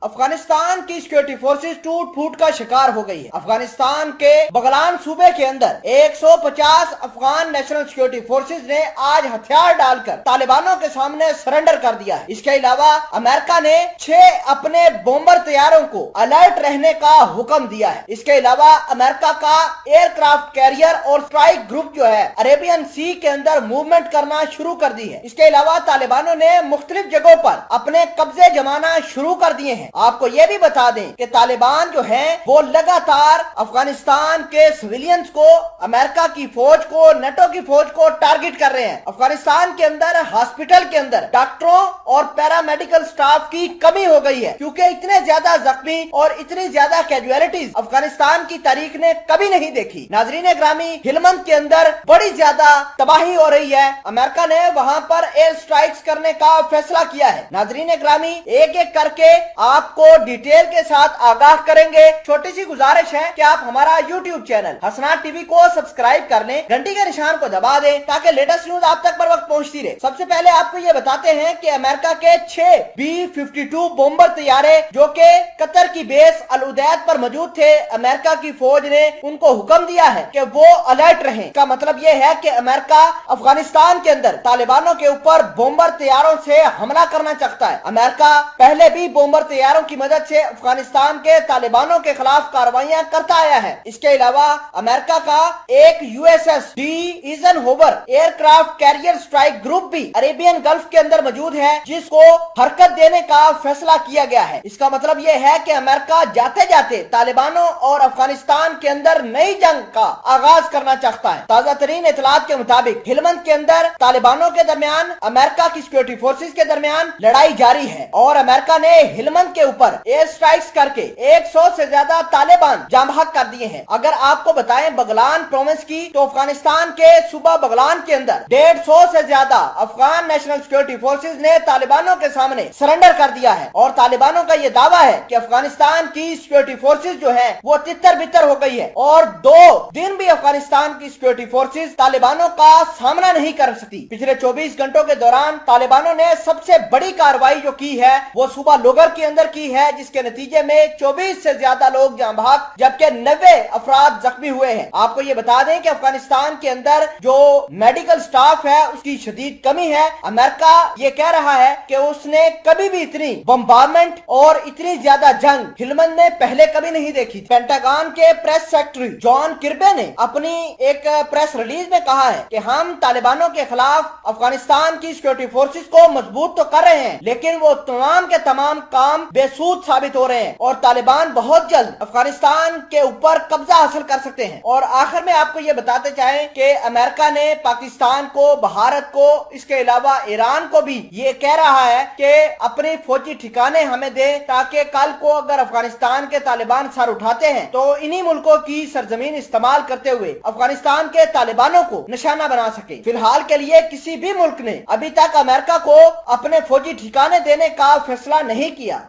افغانستان کی security forces ٹوٹ پھوٹ کا شکار ہو گئی ہے۔ افغانستان کے بغلان صوبے کے اندر 150 افغان نیشنل سیکورٹی فورسز نے آج ہتھیار ڈال کر طالبانوں کے سامنے سرنڈر کر دیا ہے۔ اس کے علاوہ امریکہ نے 6 اپنے بومبر طیاروں کو الرٹ رہنے کا حکم دیا ہے۔ اس کے علاوہ امریکہ کا ایئر کرافٹ کیریئر اور اسٹرائک گروپ جو ہے عربین سی کے اندر موومنٹ کرنا شروع کر دی ہے۔ اس کے علاوہ طالبانوں نے مختلف جگہوں پر اپنے قبضے جمانا شروع کر دیے ہیں۔ آپ کو یہ بھی بتا دیں کہ طالبان جو ہیں وہ لگاتار افغانستان کے سویلینز کو، امریکہ کی فوج کو، نیٹو کی فوج کو ٹارگٹ کر رہے ہیں۔ افغانستان کے اندر ہاسپٹل کے اندر ڈاکٹروں اور پیرامیڈیکل سٹاف کی کمی ہو گئی ہے، کیونکہ اتنے زیادہ زخمی اور اتنی زیادہ کیجویلٹیز افغانستان کی تاریخ نے کبھی نہیں دیکھی۔ ناظرین گرامی، ہلمند کے اندر بڑی زیادہ تباہی ہو رہی ہے۔ امریکہ نے وہاں پر ایئر سٹرائکس کرنے کا فیصلہ کیا ہے۔ ناظرین گرامی، ایک ایک کر کے آپ کو ڈیٹیل کے ساتھ آگاہ کریں گے۔ چھوٹی سی گزارش ہے کہ آپ ہمارا یوٹیوب چینل حسنات ٹی وی کو سبسکرائب کر لیں، گھنٹی کے نشان کو دبا دیں تاکہ لیٹسٹ نیوز آپ تک پر وقت پہنچتی رہے۔ سب سے پہلے آپ کو یہ بتاتے ہیں کہ امریکہ کے 6 B-52 بومبر طیارے جو کہ قطر کی بیس العدید پر موجود تھے، امریکہ کی فوج نے ان کو حکم دیا ہے کہ وہ الرٹ رہیں۔ کا مطلب یہ ہے کہ امریکہ افغانستان کے اندر طالبانوں کے اوپر بومبر طیاروں سے حملہ کرنا چاہتا ہے۔ امریکہ پہلے بھی بومبر طیاروں کی مدد سے افغانستان کے طالبانوں کے خلاف کارروائیاں کرتا آیا ہے۔ اس کے علاوہ امریکہ کا ایک USS D Eisenhower aircraft carrier strike group بھی عربین گلف کے اندر موجود ہے، جس کو حرکت دینے کا فیصلہ کیا گیا ہے۔ اس کا مطلب یہ ہے کہ امریکہ جاتے جاتے طالبانوں اور افغانستان کے اندر نئی جنگ کا آغاز کرنا چاہتا ہے۔ تازہ ترین اطلاعات کے مطابق ہلمند کے اندر طالبانوں کے درمیان امریکہ کی سیکورٹی فورسز کے درمیان لڑائی جاری ہے اور امریکہ نے ہلمند کے اوپر ایئر سٹرائکس کر کے 100 سے زیادہ طالبان جاں بحق کر دیے ہیں۔ اگر آپ کو بتائیں بغلان پروونس کی، تو افغانستان کے صوبہ بغلان کے اندر 150 سے زیادہ افغان نیشنل سیکورٹی فورسز نے طالبانوں کے سامنے سرنڈر کر دیا ہے اور طالبانوں کا یہ دعویٰ ہے کہ افغانستان کی سیکورٹی فورسز جو ہے وہ تتر بتر ہو گئی ہے اور 2 دن بھی افغانستان کی سیکورٹی فورسز طالبانوں کا سامنا نہیں کر سکتی۔ پچھلے 24 گھنٹوں کے دوران طالبانوں نے سب سے بڑی کارروائی جو کی ہے وہ صوبہ لوگر کے اندر کی ہے، جس کے نتیجے میں 24 سے زیادہ لوگ جاں بحق جبکہ 90 افراد زخمی ہوئے ہیں۔ آپ کو یہ بتا دیں کہ افغانستان کے اندر جو میڈیکل سٹاف ہے اس کی شدید کمی ہے۔ امریکہ یہ کہہ رہا ہے کہ اس نے کبھی بھی اتنی بمبارمنٹ اور اتنی زیادہ جنگ ہلمند میں پہلے کبھی نہیں دیکھی تھی۔ پینٹاگون کے پریس سیکرٹری جان کربی نے اپنی ایک پریس ریلیز میں کہا ہے کہ ہم طالبانوں کے خلاف افغانستان کی سیکورٹی فورسز کو مضبوط تو کر رہے ہیں، لیکن وہ تمام کے تمام کام بے سود ثابت ہو رہے ہیں اور طالبان بہت جلد افغانستان کے اوپر قبضہ حاصل کر سکتے ہیں۔ اور آخر میں آپ کو یہ بتاتے چاہیں کہ امریکہ نے پاکستان کو، بھارت کو، اس کے علاوہ ایران کو بھی یہ کہہ رہا ہے کہ اپنی فوجی ٹھکانے ہمیں دے تاکہ کل کو اگر افغانستان کے طالبان سر اٹھاتے ہیں تو انہی ملکوں کی سرزمین استعمال کرتے ہوئے افغانستان کے طالبانوں کو نشانہ بنا سکے۔ فی الحال کے لیے کسی بھی ملک نے ابھی تک امریکہ کو اپنے فوجی ٹھکانے دینے کا فیصلہ نہیں کیا۔